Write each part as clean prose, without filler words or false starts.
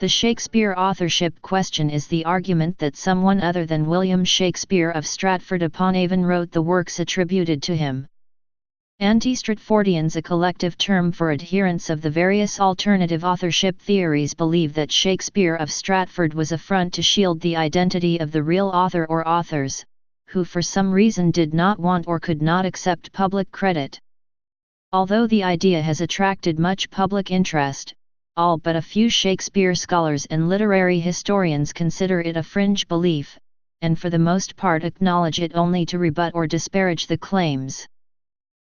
The Shakespeare authorship question is the argument that someone other than William Shakespeare of Stratford-upon-Avon wrote the works attributed to him. Anti-Stratfordians, a collective term for adherents of the various alternative authorship theories, believe that Shakespeare of Stratford was a front to shield the identity of the real author or authors, who for some reason did not want or could not accept public credit. Although the idea has attracted much public interest, all but a few Shakespeare scholars and literary historians consider it a fringe belief, and for the most part acknowledge it only to rebut or disparage the claims.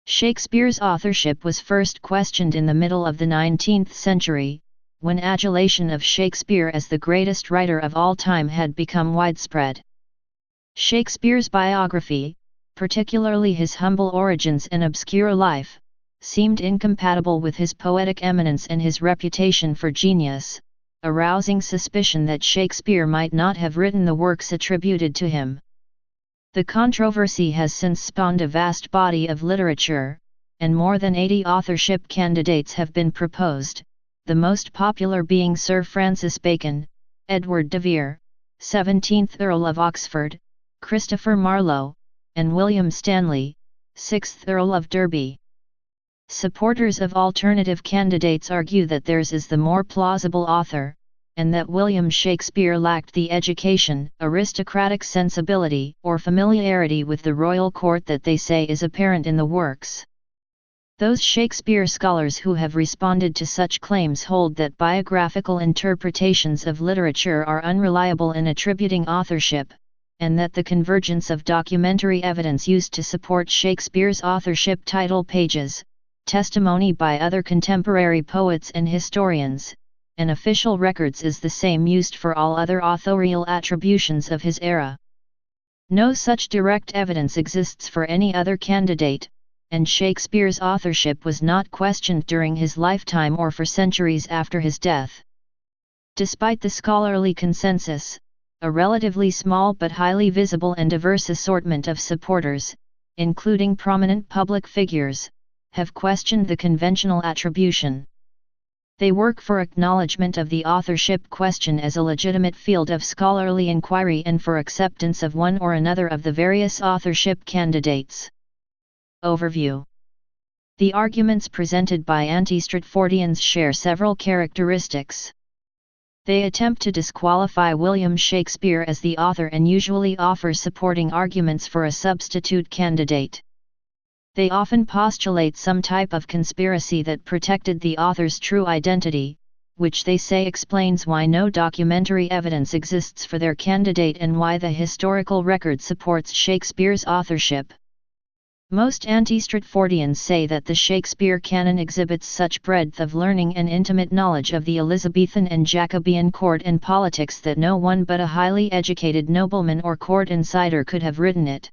Shakespeare's authorship was first questioned in the middle of the 19th century, when adulation of Shakespeare as the greatest writer of all time had become widespread. Shakespeare's biography, particularly his humble origins and obscure life, seemed incompatible with his poetic eminence and his reputation for genius, arousing suspicion that Shakespeare might not have written the works attributed to him. The controversy has since spawned a vast body of literature, and more than 80 authorship candidates have been proposed, the most popular being Sir Francis Bacon, Edward de Vere, 17th Earl of Oxford, Christopher Marlowe, and William Stanley, 6th Earl of Derby. Supporters of alternative candidates argue that theirs is the more plausible author, and that William Shakespeare lacked the education, aristocratic sensibility, or familiarity with the royal court that they say is apparent in the works. Those Shakespeare scholars who have responded to such claims hold that biographical interpretations of literature are unreliable in attributing authorship, and that the convergence of documentary evidence used to support Shakespeare's authorship, title pages, testimony by other contemporary poets and historians, and official records is the same used for all other authorial attributions of his era. No such direct evidence exists for any other candidate, and Shakespeare's authorship was not questioned during his lifetime or for centuries after his death. Despite the scholarly consensus, a relatively small but highly visible and diverse assortment of supporters, including prominent public figures, have questioned the conventional attribution. They work for acknowledgement of the authorship question as a legitimate field of scholarly inquiry and for acceptance of one or another of the various authorship candidates. Overview. The arguments presented by Anti-Stratfordians share several characteristics. They attempt to disqualify William Shakespeare as the author and usually offer supporting arguments for a substitute candidate. They often postulate some type of conspiracy that protected the author's true identity, which they say explains why no documentary evidence exists for their candidate and why the historical record supports Shakespeare's authorship. Most Anti-Stratfordians say that the Shakespeare canon exhibits such breadth of learning and intimate knowledge of the Elizabethan and Jacobean court and politics that no one but a highly educated nobleman or court insider could have written it.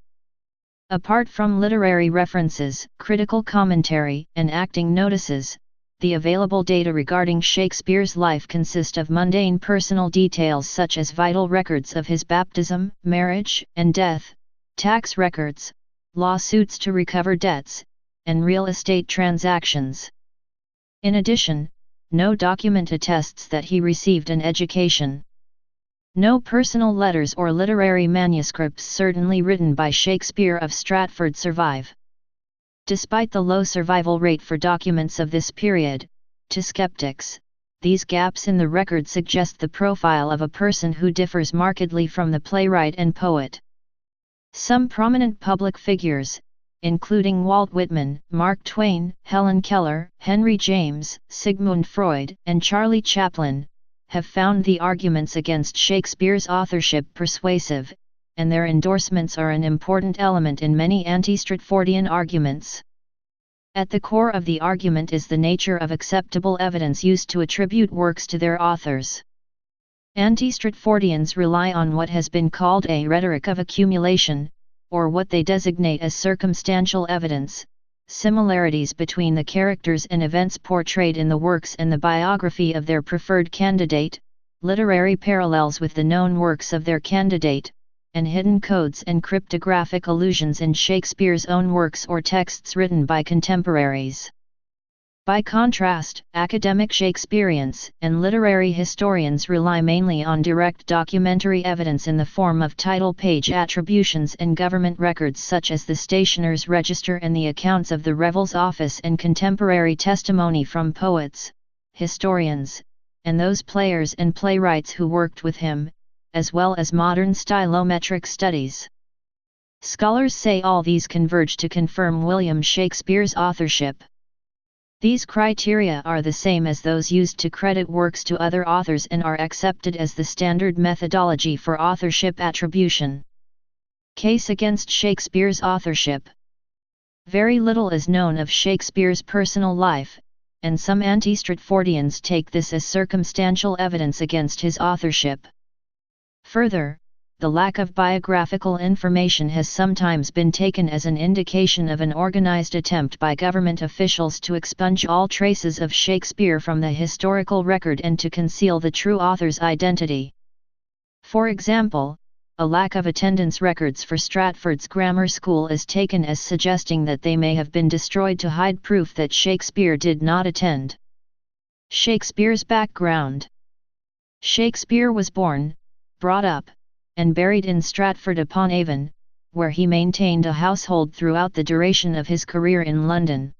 Apart from literary references, critical commentary, and acting notices, the available data regarding Shakespeare's life consist of mundane personal details such as vital records of his baptism, marriage, and death, tax records, lawsuits to recover debts, and real estate transactions. In addition, no document attests that he received an education. No personal letters or literary manuscripts certainly written by Shakespeare of Stratford survive. Despite the low survival rate for documents of this period, to skeptics, these gaps in the record suggest the profile of a person who differs markedly from the playwright and poet. Some prominent public figures, including Walt Whitman, Mark Twain, Helen Keller, Henry James, Sigmund Freud, and Charlie Chaplin, have found the arguments against Shakespeare's authorship persuasive, and their endorsements are an important element in many anti-Stratfordian arguments. At the core of the argument is the nature of acceptable evidence used to attribute works to their authors. Anti-Stratfordians rely on what has been called a rhetoric of accumulation, or what they designate as circumstantial evidence, similarities between the characters and events portrayed in the works and the biography of their preferred candidate, literary parallels with the known works of their candidate, and hidden codes and cryptographic allusions in Shakespeare's own works or texts written by contemporaries. By contrast, academic Shakespeareans and literary historians rely mainly on direct documentary evidence in the form of title page attributions and government records such as the Stationer's Register and the accounts of the Revel's Office, and contemporary testimony from poets, historians, and those players and playwrights who worked with him, as well as modern stylometric studies. Scholars say all these converge to confirm William Shakespeare's authorship. These criteria are the same as those used to credit works to other authors and are accepted as the standard methodology for authorship attribution. Case against Shakespeare's authorship. Very little is known of Shakespeare's personal life, and some Anti-Stratfordians take this as circumstantial evidence against his authorship. Further, the lack of biographical information has sometimes been taken as an indication of an organized attempt by government officials to expunge all traces of Shakespeare from the historical record and to conceal the true author's identity. For example, a lack of attendance records for Stratford's grammar school is taken as suggesting that they may have been destroyed to hide proof that Shakespeare did not attend. Shakespeare's background. Shakespeare was born, brought up, and buried in Stratford-upon-Avon, where he maintained a household throughout the duration of his career in London.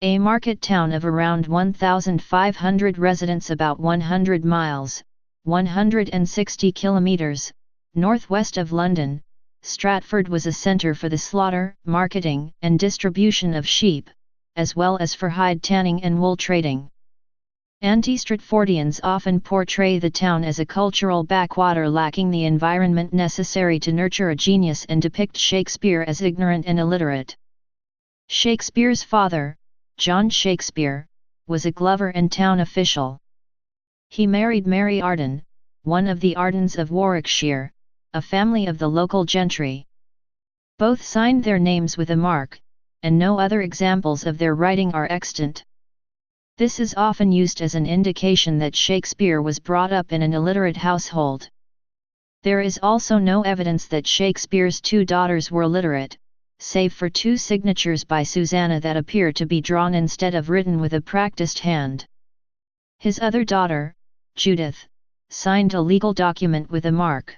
A market town of around 1,500 residents about 100 miles, 160 kilometers, northwest of London, Stratford was a centre for the slaughter, marketing, and distribution of sheep, as well as for hide tanning and wool trading. Anti-Stratfordians often portray the town as a cultural backwater lacking the environment necessary to nurture a genius and depict Shakespeare as ignorant and illiterate. Shakespeare's father, John Shakespeare, was a glover and town official. He married Mary Arden, one of the Ardens of Warwickshire, a family of the local gentry. Both signed their names with a mark, and no other examples of their writing are extant. This is often used as an indication that Shakespeare was brought up in an illiterate household. There is also no evidence that Shakespeare's two daughters were literate, save for two signatures by Susanna that appear to be drawn instead of written with a practiced hand. His other daughter, Judith, signed a legal document with a mark.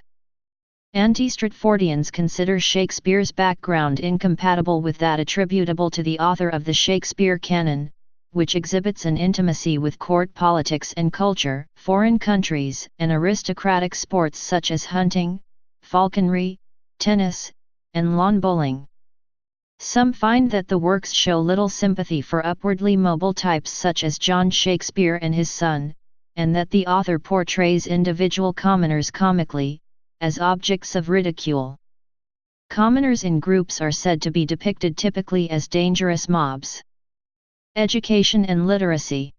Anti-Stratfordians consider Shakespeare's background incompatible with that attributable to the author of the Shakespeare canon, which exhibits an intimacy with court politics and culture, foreign countries, and aristocratic sports such as hunting, falconry, tennis, and lawn bowling. Some find that the works show little sympathy for upwardly mobile types such as John Shakespeare and his son, and that the author portrays individual commoners comically, as objects of ridicule. Commoners in groups are said to be depicted typically as dangerous mobs. Education and literacy.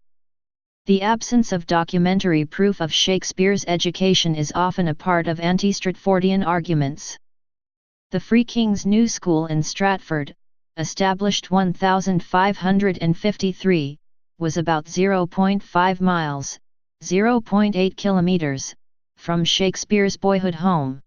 The absence of documentary proof of Shakespeare's education is often a part of anti-Stratfordian arguments. The Free King's New School in Stratford, established 1553, was about 0.5 miles, 0.8 kilometers, from Shakespeare's boyhood home.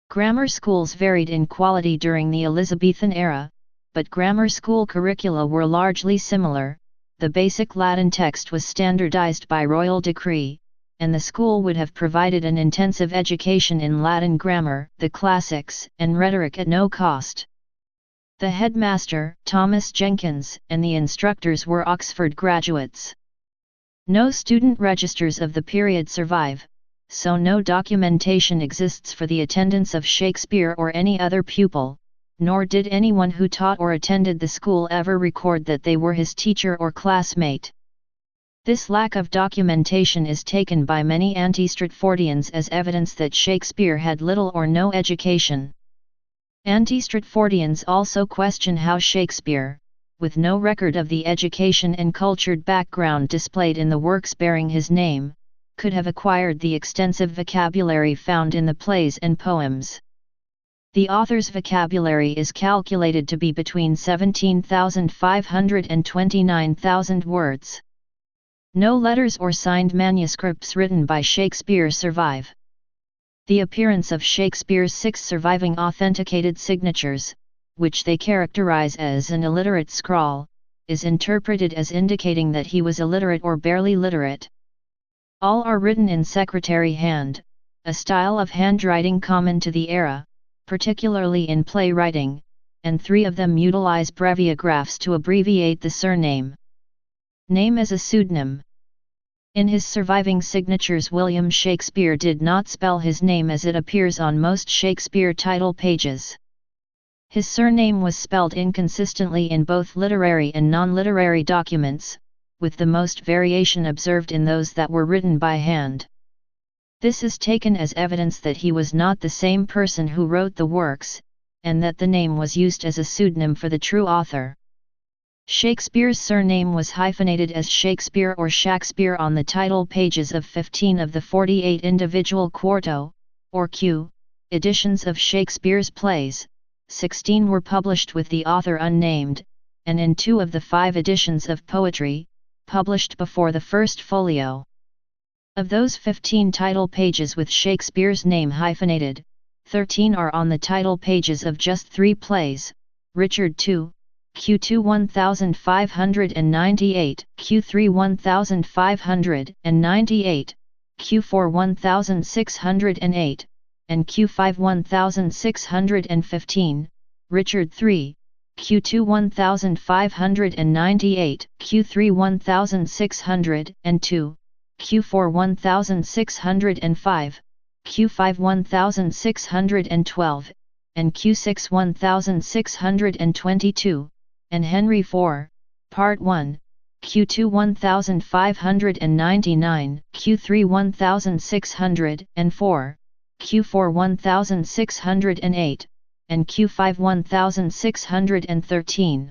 Grammar schools varied in quality during the Elizabethan era, but grammar school curricula were largely similar. The basic Latin text was standardized by royal decree, and the school would have provided an intensive education in Latin grammar, the classics, and rhetoric at no cost. The headmaster, Thomas Jenkins, and the instructors were Oxford graduates. No student registers of the period survive, so no documentation exists for the attendance of Shakespeare or any other pupil, nor did anyone who taught or attended the school ever record that they were his teacher or classmate. This lack of documentation is taken by many anti-Stratfordians as evidence that Shakespeare had little or no education. Anti-Stratfordians also question how Shakespeare, with no record of the education and cultured background displayed in the works bearing his name, could have acquired the extensive vocabulary found in the plays and poems. The author's vocabulary is calculated to be between 17,500 and 29,000 words. No letters or signed manuscripts written by Shakespeare survive. The appearance of Shakespeare's 6 surviving authenticated signatures, which they characterize as an illiterate scrawl, is interpreted as indicating that he was illiterate or barely literate. All are written in secretary hand, a style of handwriting common to the era, particularly in playwriting, and 3 of them utilize breviagraphs to abbreviate the surname. Name as a pseudonym. In his surviving signatures, William Shakespeare did not spell his name as it appears on most Shakespeare title pages. His surname was spelled inconsistently in both literary and non-literary documents, with the most variation observed in those that were written by hand. This is taken as evidence that he was not the same person who wrote the works, and that the name was used as a pseudonym for the true author. Shakespeare's surname was hyphenated as Shakespeare or Shakespeare on the title pages of 15 of the 48 individual quarto, or Q, editions of Shakespeare's plays. 16 were published with the author unnamed, and in 2 of the 5 editions of poetry, published before the first folio. Of those 15 title pages with Shakespeare's name hyphenated, 13 are on the title pages of just 3 plays: Richard II, Q2 1598, Q3 1598, Q4 1608, and Q5 1615, Richard III, Q2 1598, Q3 1602, Q4 1605, Q5 1612, and Q6 1622, and Henry IV, Part 1, Q2 1599, Q3 1604, Q4 1608, and Q5 1613.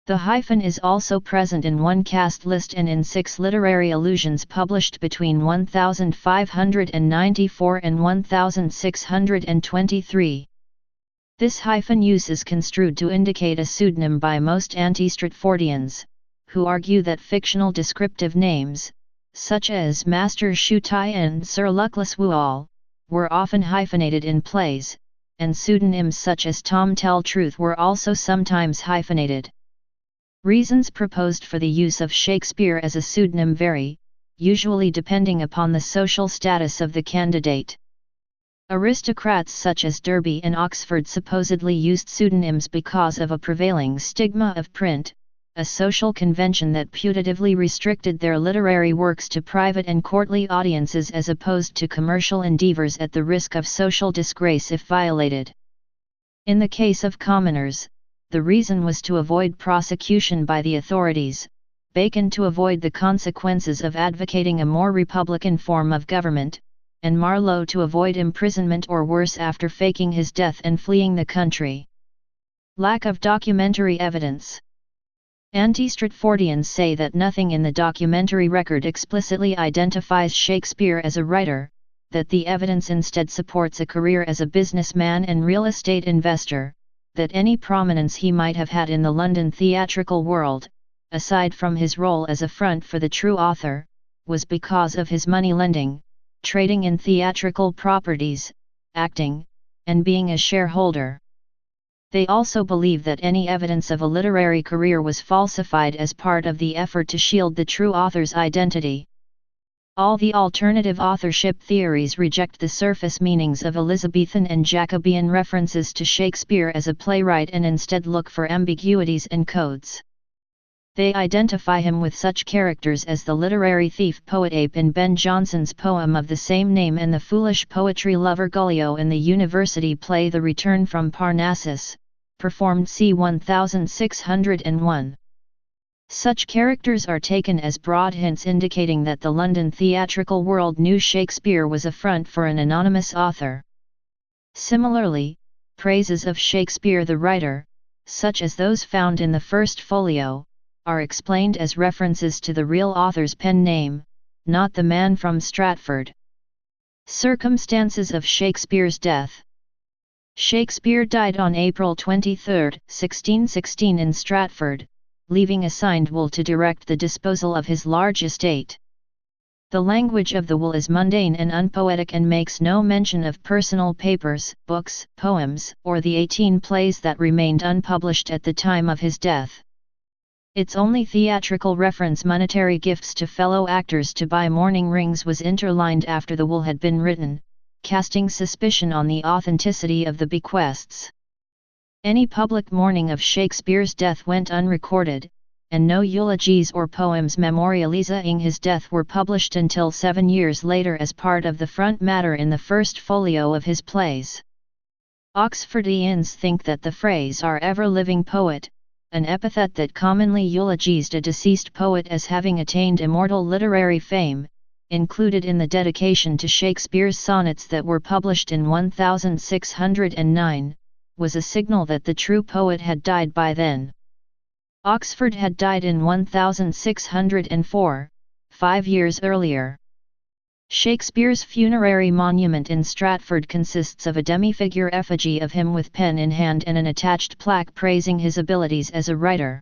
The hyphen is also present in one cast list and in 6 literary allusions published between 1594 and 1623. This hyphen use is construed to indicate a pseudonym by most Anti-Stratfordians, who argue that fictional descriptive names, such as Master Shutai and Sir Luckless Wooall, were often hyphenated in plays, and pseudonyms such as Tom Tell Truth were also sometimes hyphenated. Reasons proposed for the use of Shakespeare as a pseudonym vary, usually depending upon the social status of the candidate. Aristocrats such as Derby and Oxford supposedly used pseudonyms because of a prevailing stigma of print, a social convention that putatively restricted their literary works to private and courtly audiences as opposed to commercial endeavors at the risk of social disgrace if violated. In the case of commoners, the reason was to avoid prosecution by the authorities, Bacon to avoid the consequences of advocating a more republican form of government, and Marlowe to avoid imprisonment or worse after faking his death and fleeing the country. Lack of documentary evidence. Anti-Stratfordians say that nothing in the documentary record explicitly identifies Shakespeare as a writer, that the evidence instead supports a career as a businessman and real estate investor, that any prominence he might have had in the London theatrical world, aside from his role as a front for the true author, was because of his money lending, trading in theatrical properties, acting, and being a shareholder. They also believe that any evidence of a literary career was falsified as part of the effort to shield the true author's identity. All the alternative authorship theories reject the surface meanings of Elizabethan and Jacobean references to Shakespeare as a playwright and instead look for ambiguities and codes. They identify him with such characters as the literary thief poet Ape in Ben Jonson's poem of the same name and the foolish poetry lover Gulliver in the university play The Return from Parnassus, performed c. 1601. Such characters are taken as broad hints indicating that the London theatrical world knew Shakespeare was a front for an anonymous author. Similarly, praises of Shakespeare the writer, such as those found in the first folio, are explained as references to the real author's pen name, not the man from Stratford. Circumstances of Shakespeare's death. Shakespeare died on April 23, 1616 in Stratford, leaving a signed will to direct the disposal of his large estate. The language of the will is mundane and unpoetic and makes no mention of personal papers, books, poems, or the 18 plays that remained unpublished at the time of his death. Its only theatrical reference, monetary gifts to fellow actors to buy mourning rings, was interlined after the will had been written, casting suspicion on the authenticity of the bequests. Any public mourning of Shakespeare's death went unrecorded, and no eulogies or poems memorializing his death were published until 7 years later as part of the front matter in the first folio of his plays. Oxfordians think that the phrase "our ever-living poet," an epithet that commonly eulogized a deceased poet as having attained immortal literary fame, included in the dedication to Shakespeare's sonnets that were published in 1609, was a signal that the true poet had died by then. Oxford had died in 1604, 5 years earlier. Shakespeare's funerary monument in Stratford consists of a demi-figure effigy of him with pen in hand and an attached plaque praising his abilities as a writer.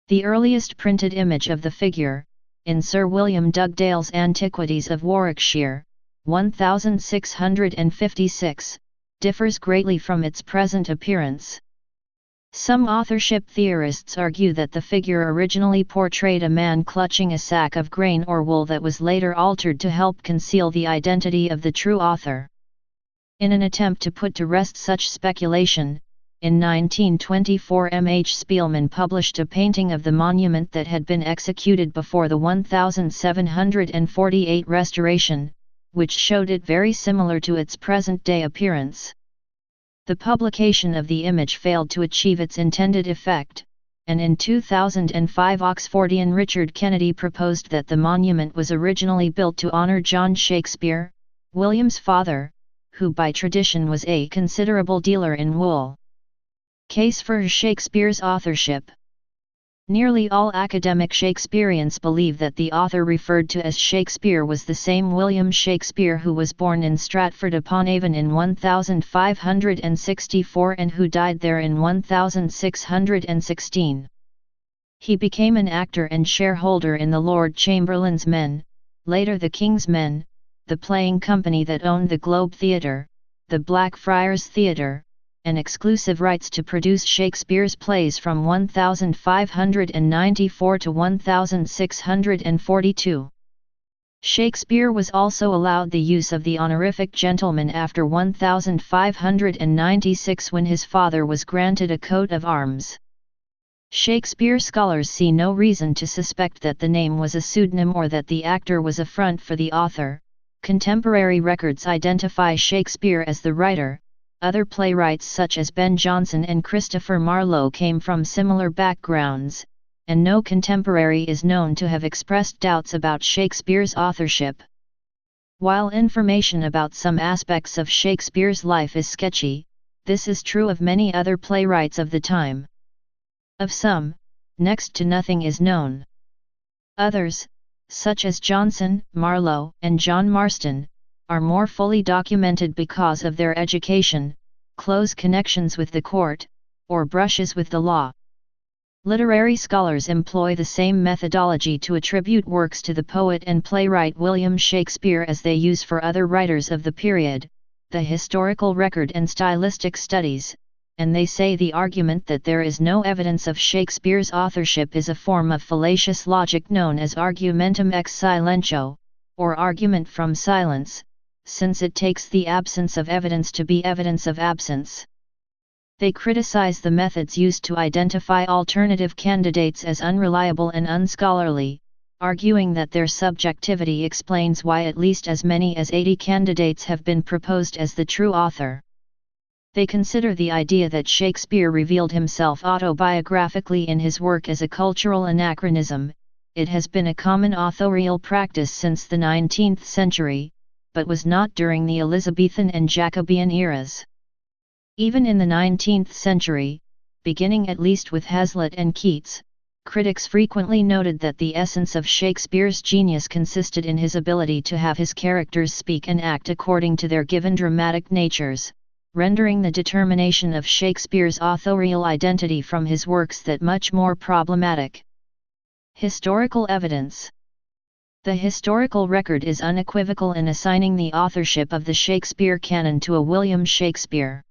The earliest printed image of the figure, in Sir William Dugdale's Antiquities of Warwickshire, 1656, differs greatly from its present appearance. Some authorship theorists argue that the figure originally portrayed a man clutching a sack of grain or wool that was later altered to help conceal the identity of the true author. In an attempt to put to rest such speculation, in 1924 M. H. Spielman published a painting of the monument that had been executed before the 1748 restoration, which showed it very similar to its present-day appearance. The publication of the image failed to achieve its intended effect, and in 2005 Oxfordian Richard Kennedy proposed that the monument was originally built to honor John Shakespeare, William's father, who by tradition was a considerable dealer in wool. Case for Shakespeare's authorship. Nearly all academic Shakespeareans believe that the author referred to as Shakespeare was the same William Shakespeare who was born in Stratford-upon-Avon in 1564 and who died there in 1616. He became an actor and shareholder in the Lord Chamberlain's Men, later the King's Men, the playing company that owned the Globe Theatre, the Blackfriars Theatre, and exclusive rights to produce Shakespeare's plays from 1594 to 1642. Shakespeare was also allowed the use of the honorific gentleman after 1596 when his father was granted a coat of arms. Shakespeare scholars see no reason to suspect that the name was a pseudonym or that the actor was a front for the author. Contemporary records identify Shakespeare as the writer. Other playwrights such as Ben Jonson and Christopher Marlowe came from similar backgrounds, and no contemporary is known to have expressed doubts about Shakespeare's authorship. While information about some aspects of Shakespeare's life is sketchy, this is true of many other playwrights of the time. Of some, next to nothing is known. Others, such as Jonson, Marlowe, and John Marston, are more fully documented because of their education, close connections with the court, or brushes with the law. Literary scholars employ the same methodology to attribute works to the poet and playwright William Shakespeare as they use for other writers of the period, the historical record and stylistic studies, and they say the argument that there is no evidence of Shakespeare's authorship is a form of fallacious logic known as argumentum ex silentio, or argument from silence, since it takes the absence of evidence to be evidence of absence. They criticize the methods used to identify alternative candidates as unreliable and unscholarly, arguing that their subjectivity explains why at least as many as 80 candidates have been proposed as the true author. They consider the idea that Shakespeare revealed himself autobiographically in his work as a cultural anachronism. It has been a common authorial practice since the 19th century, but was not during the Elizabethan and Jacobean eras. Even in the 19th century, beginning at least with Hazlitt and Keats, critics frequently noted that the essence of Shakespeare's genius consisted in his ability to have his characters speak and act according to their given dramatic natures, rendering the determination of Shakespeare's authorial identity from his works that much more problematic. Historical evidence. The historical record is unequivocal in assigning the authorship of the Shakespeare canon to a William Shakespeare.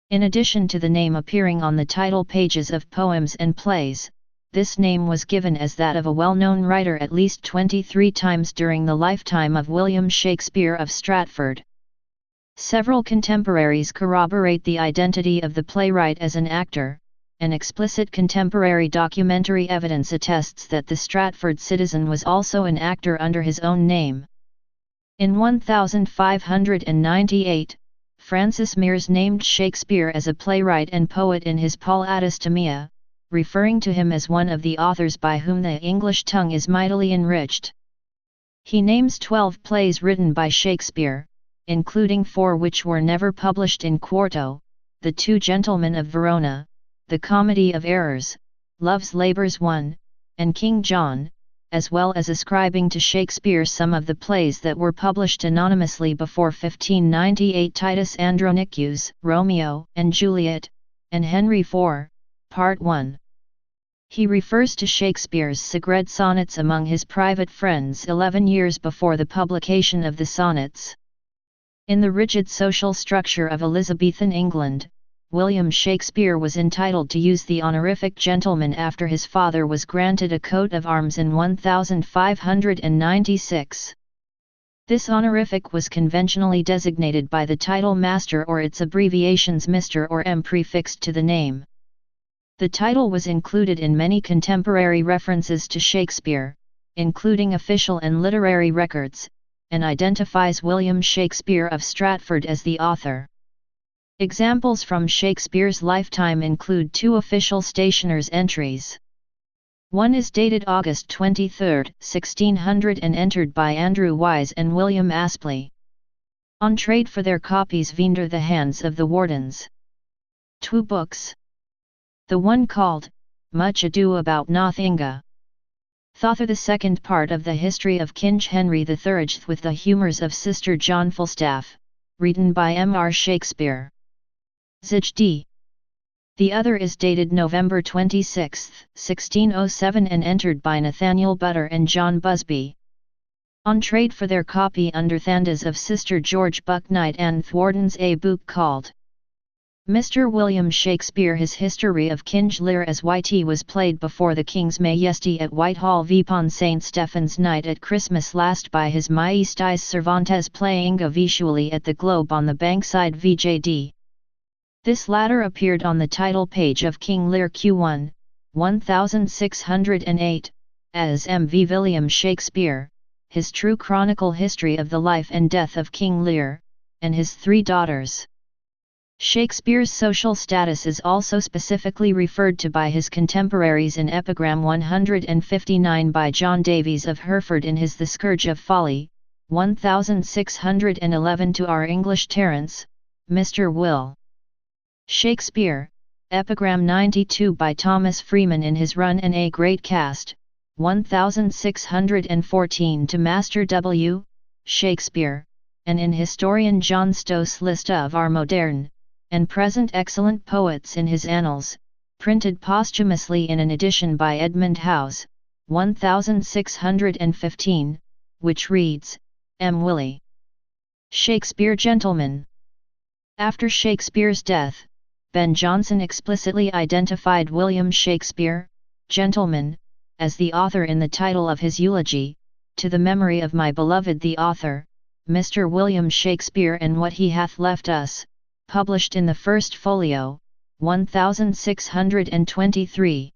In addition to the name appearing on the title pages of poems and plays, this name was given as that of a well-known writer at least 23 times during the lifetime of William Shakespeare of Stratford. Several contemporaries corroborate the identity of the playwright as an actor, and explicit contemporary documentary evidence attests that the Stratford citizen was also an actor under his own name. In 1598, Francis Mears named Shakespeare as a playwright and poet in his Paul Addistomia, referring to him as one of the authors by whom the English tongue is mightily enriched. He names 12 plays written by Shakespeare, including 4 which were never published in quarto: The Two Gentlemen of Verona, The Comedy of Errors, Love's Labours I, and King John, as well as ascribing to Shakespeare some of the plays that were published anonymously before 1598: Titus Andronicus, Romeo and Juliet, and Henry IV, Part 1. He refers to Shakespeare's Segred sonnets among his private friends 11 years before the publication of the sonnets. In the rigid social structure of Elizabethan England, William Shakespeare was entitled to use the honorific gentleman after his father was granted a coat of arms in 1596. This honorific was conventionally designated by the title Master or its abbreviations Mr. or M prefixed to the name. The title was included in many contemporary references to Shakespeare, including official and literary records, and identifies William Shakespeare of Stratford as the author. Examples from Shakespeare's lifetime include 2 official stationer's entries. One is dated August 23, 1600 and entered by Andrew Wise and William Aspley. On trade for their copies vender the hands of the wardens. 2 books. The one called, Much Ado About Nothinga. Thother the second part of the history of King Henry III with the humours of Sister John Falstaff, written by M.R. Shakespeare. Zd. The other is dated November 26, 1607 and entered by Nathaniel Butter and John Busby. On trade for their copy under Thandas of Sister George Buc Knight and Thwardens a book called Mr. William Shakespeare. His history of King Lear as Whitey was played before the King's Majesty at Whitehall vipon St. Stephen's night at Christmas last by His Majesties Cervantes playing visually at the Globe on the Bankside VJD. This latter appeared on the title page of King Lear Q1, 1608, as M.V. William Shakespeare, his true chronicle history of the life and death of King Lear, and his 3 daughters. Shakespeare's social status is also specifically referred to by his contemporaries in Epigram 159 by John Davies of Hereford in his The Scourge of Folly, 1611 to our English Terence, Mr. Will. Shakespeare, Epigram 92 by Thomas Freeman in his Run and a Great Cast, 1614 to Master W. Shakespeare, and in historian John Stowe's list of our modern and present excellent poets in his Annals, printed posthumously in an edition by Edmund Howes, 1615, which reads, M. Willie Shakespeare Gentleman. After Shakespeare's death, Ben Jonson explicitly identified William Shakespeare, Gentleman, as the author in the title of his eulogy, To the Memory of My Beloved the Author, Mr. William Shakespeare and What He Hath Left Us, published in the First Folio, 1623.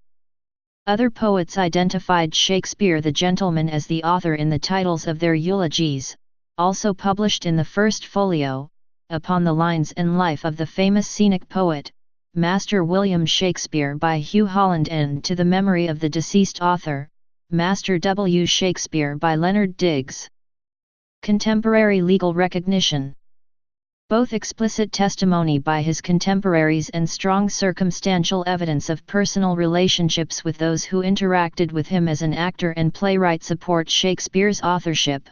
Other poets identified Shakespeare the Gentleman as the author in the titles of their eulogies, also published in the First Folio, upon the lines and life of the famous scenic poet, Master William Shakespeare by Hugh Holland and To the Memory of the Deceased Author, Master W. Shakespeare by Leonard Diggs. Contemporary legal recognition. Both explicit testimony by his contemporaries and strong circumstantial evidence of personal relationships with those who interacted with him as an actor and playwright support Shakespeare's authorship.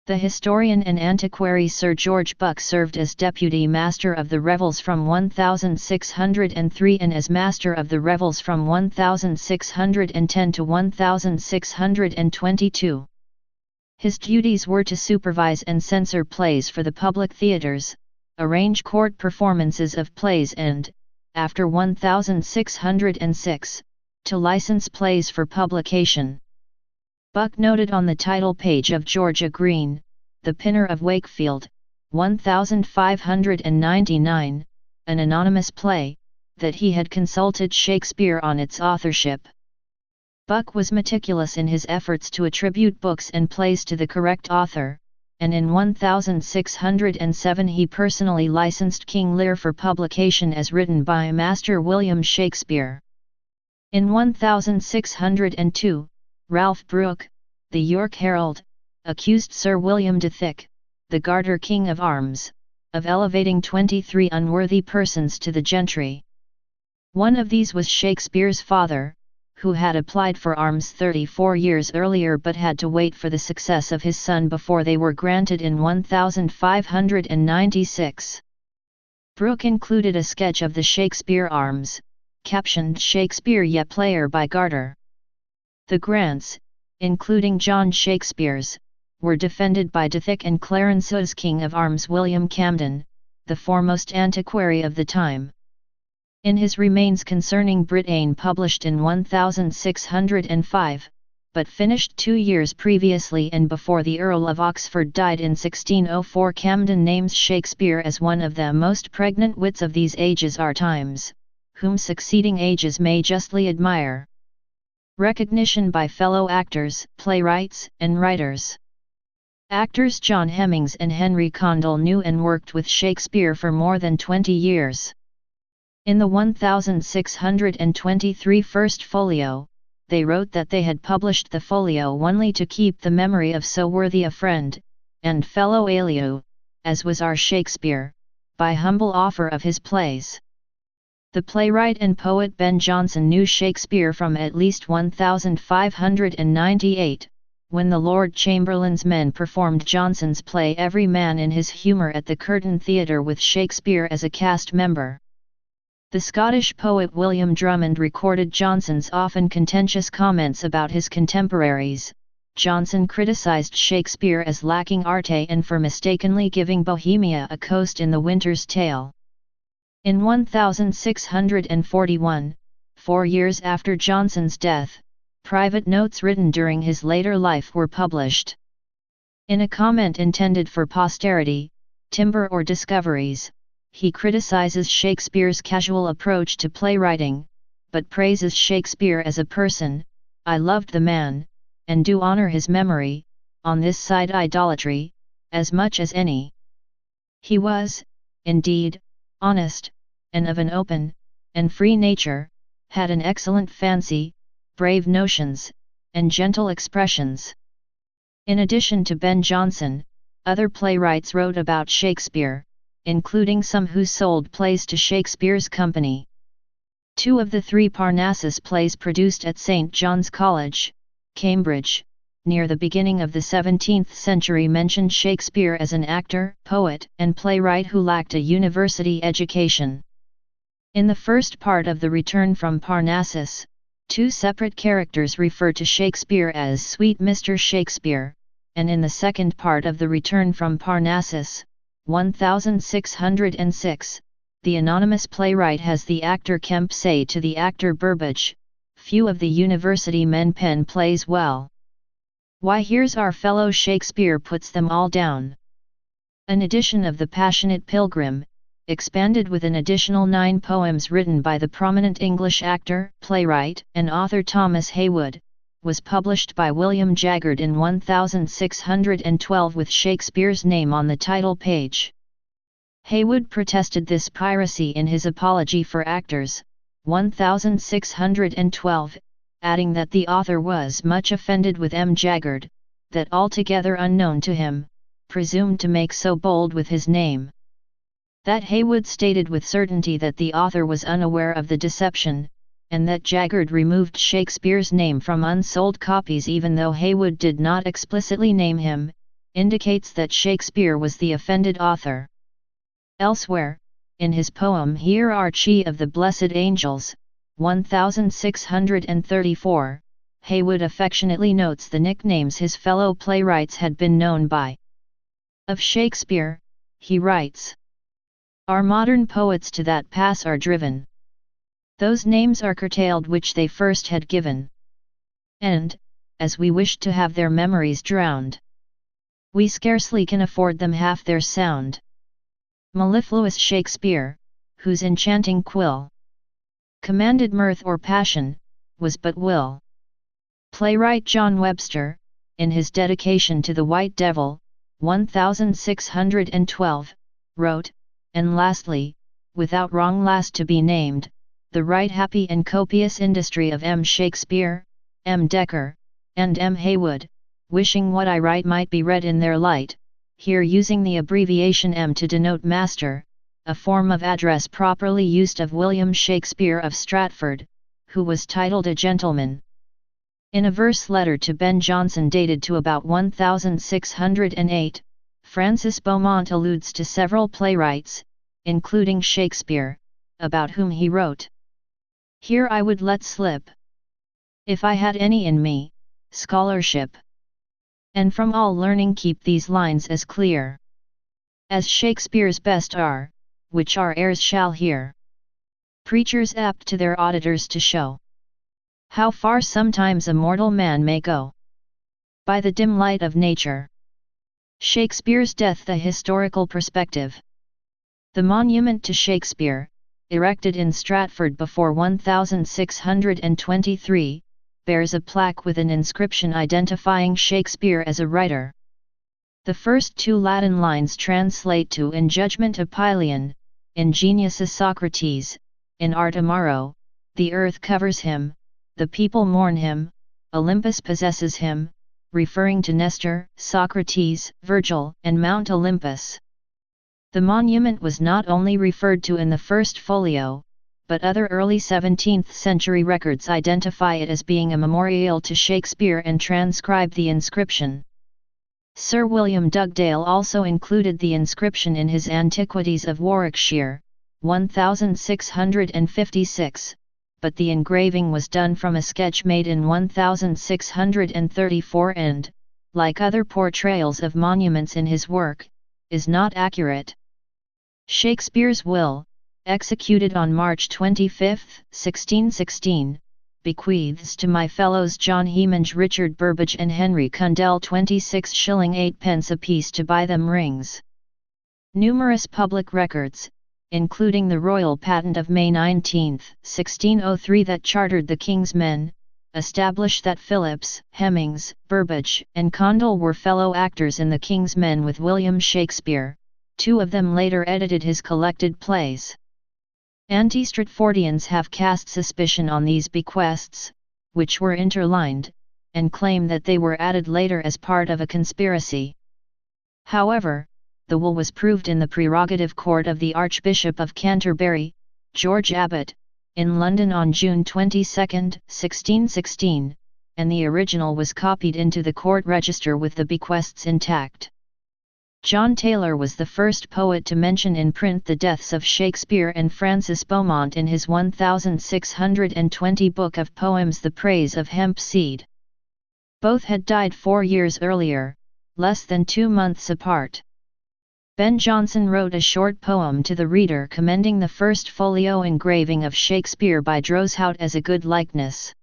The historian and antiquary Sir George Buc served as Deputy Master of the Revels from 1603 and as Master of the Revels from 1610 to 1622. His duties were to supervise and censor plays for the public theatres, arrange court performances of plays and, after 1606, to license plays for publication. Buc noted on the title page of Georgia Green, The Pinner of Wakefield, 1599, an anonymous play, that he had consulted Shakespeare on its authorship. Buc was meticulous in his efforts to attribute books and plays to the correct author, and in 1607 he personally licensed King Lear for publication as written by Master William Shakespeare. In 1602, Ralph Brooke, the York Herald, accused Sir William de Thick, the Garter King of Arms, of elevating 23 unworthy persons to the gentry. One of these was Shakespeare's father, who had applied for arms 34 years earlier but had to wait for the success of his son before they were granted in 1596. Brooke included a sketch of the Shakespeare arms, captioned Shakespeare ye Player by Garter. The grants, including John Shakespeare's, were defended by de Thick and Clarence's King of Arms William Camden, the foremost antiquary of the time. In his Remains Concerning Britain published in 1605, but finished 2 years previously and before the Earl of Oxford died in 1604, Camden names Shakespeare as one of the most pregnant wits of these ages or times, whom succeeding ages may justly admire. Recognition by fellow actors, playwrights, and writers. Actors John Hemmings and Henry Condell knew and worked with Shakespeare for more than 20 years. In the 1623 first folio, they wrote that they had published the folio only to keep the memory of so worthy a friend, and fellow aliu, as was our Shakespeare, by humble offer of his plays. The playwright and poet Ben Jonson knew Shakespeare from at least 1598, when the Lord Chamberlain's men performed Jonson's play Every Man in His Humour at the Curtain Theatre with Shakespeare as a cast member. The Scottish poet William Drummond recorded Jonson's often contentious comments about his contemporaries. Jonson criticized Shakespeare as lacking arte and for mistakenly giving Bohemia a coast in The Winter's Tale. In 1641, 4 years after Jonson's death, private notes written during his later life were published. In a comment intended for posterity, Timber or Discoveries, he criticizes Shakespeare's casual approach to playwriting, but praises Shakespeare as a person. I loved the man, and do honor his memory, on this side idolatry, as much as any. He was, indeed, honest, and of an open, and free nature, had an excellent fancy, brave notions, and gentle expressions. In addition to Ben Jonson, other playwrights wrote about Shakespeare, including some who sold plays to Shakespeare's company. 2 of the 3 Parnassus plays produced at St. John's College, Cambridge, near the beginning of the 17th century mentioned Shakespeare as an actor, poet, and playwright who lacked a university education. In the first part of The Return from Parnassus, 2 separate characters refer to Shakespeare as Sweet Mr. Shakespeare, and in the second part of The Return from Parnassus, 1606, the anonymous playwright has the actor Kemp say to the actor Burbage, "Few of the university men pen plays well. Why, here's our fellow Shakespeare puts them all down." An edition of The Passionate Pilgrim, expanded with an additional 9 poems written by the prominent English actor, playwright, and author Thomas Heywood, was published by William Jaggard in 1612 with Shakespeare's name on the title page. Heywood protested this piracy in his Apology for Actors, 1612, adding that the author was much offended with M. Jaggard, that altogether unknown to him, presumed to make so bold with his name. That Heywood stated with certainty that the author was unaware of the deception, and that Jaggard removed Shakespeare's name from unsold copies even though Heywood did not explicitly name him, indicates that Shakespeare was the offended author. Elsewhere, in his poem Hierarchy of the Blessed Angels, 1634, Heywood affectionately notes the nicknames his fellow playwrights had been known by. Of Shakespeare, he writes, "Our modern poets to that pass are driven, Those names are curtailed which they first had given. And, as we wished to have their memories drowned, we scarcely can afford them half their sound. Mellifluous Shakespeare, whose enchanting quill commanded mirth or passion, was but will. Playwright John Webster, in his dedication to the White Devil, 1612, wrote, and lastly, without wrong last to be named, the right happy and copious industry of M. Shakespeare, M. Decker, and M. Haywood, wishing what I write might be read in their light, here using the abbreviation M to denote master, a form of address properly used of William Shakespeare of Stratford, who was titled a gentleman. In a verse letter to Ben Jonson dated to about 1608, Francis Beaumont alludes to several playwrights, including Shakespeare, about whom he wrote, "Here I would let slip, if I had any in me, scholarship. And from all learning keep these lines as clear as Shakespeare's best are, which our heirs shall hear." Preachers apt to their auditors to show how far sometimes a mortal man may go by the dim light of nature. Shakespeare's death, the historical perspective. The monument to Shakespeare, erected in Stratford before 1623, bears a plaque with an inscription identifying Shakespeare as a writer. The first two Latin lines translate to "In judgment Apuleian, in genius Socrates, in art Amaro, the earth covers him, the people mourn him, Olympus possesses him," referring to Nestor, Socrates, Virgil, and Mount Olympus. The monument was not only referred to in the first folio, but other early 17th century records identify it as being a memorial to Shakespeare and transcribe the inscription. Sir William Dugdale also included the inscription in his Antiquities of Warwickshire, 1656, but the engraving was done from a sketch made in 1634 and, like other portrayals of monuments in his work, is not accurate. Shakespeare's will, executed on March 25, 1616, bequeaths to my fellows John Heminge, Richard Burbage and Henry Cundell 26 shilling 8 apiece to buy them rings. Numerous public records, including the royal patent of May 19, 1603 that chartered the King's Men, establish that Phillips, Hemmings, Burbage, and Condell were fellow actors in the King's Men with William Shakespeare. Two of them later edited his collected plays. Anti-Stratfordians have cast suspicion on these bequests, which were interlined, and claim that they were added later as part of a conspiracy. However, the will was proved in the prerogative court of the Archbishop of Canterbury, George Abbot, in London on June 22, 1616, and the original was copied into the court register with the bequests intact. John Tailor was the first poet to mention in print the deaths of Shakespeare and Francis Beaumont in his 1620 book of poems The Praise of Hemp Seed. Both had died 4 years earlier, less than 2 months apart. Ben Jonson wrote a short poem to the reader commending the first folio engraving of Shakespeare by Droeshout as a good likeness.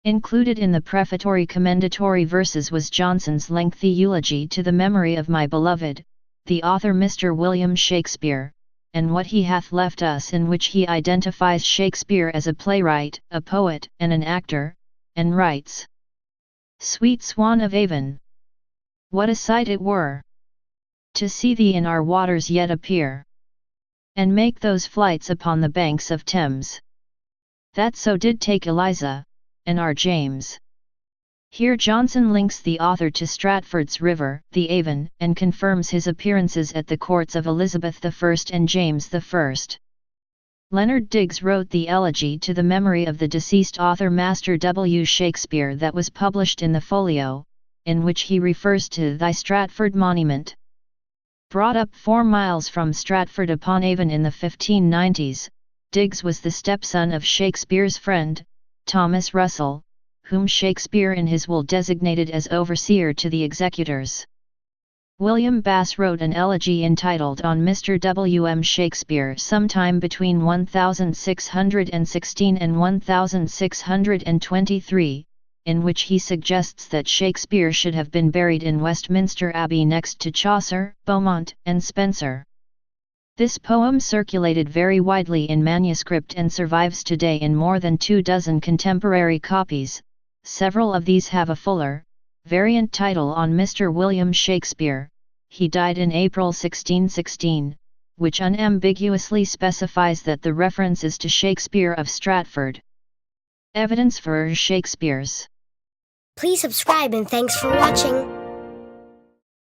Included in the prefatory commendatory verses was Jonson's lengthy eulogy to the memory of my beloved, the author Mr. William Shakespeare, and what he hath left us, in which he identifies Shakespeare as a playwright, a poet, and an actor, and writes, "Sweet swan of Avon, what a sight it were to see thee in our waters yet appear, and make those flights upon the banks of Thames, that so did take Eliza, and our James." Here Jonson links the author to Stratford's river, the Avon, and confirms his appearances at the courts of Elizabeth I and James I. Leonard Diggs wrote the elegy to the memory of the deceased author Master W. Shakespeare that was published in the folio, in which he refers to thy Stratford monument. Brought up 4 miles from Stratford-upon-Avon in the 1590s, Diggs was the stepson of Shakespeare's friend, Thomas Russell, whom Shakespeare in his will designated as overseer to the executors. William Bass wrote an elegy entitled On Mr. W. M. Shakespeare sometime between 1616 and 1623, in which he suggests that Shakespeare should have been buried in Westminster Abbey next to Chaucer, Beaumont, and Spenser. This poem circulated very widely in manuscript and survives today in more than 24 contemporary copies. Several of these have a fuller, variant title on Mr. William Shakespeare, he died in April 1616, which unambiguously specifies that the reference is to Shakespeare of Stratford. Evidence for Shakespeare's. Please subscribe and thanks for watching.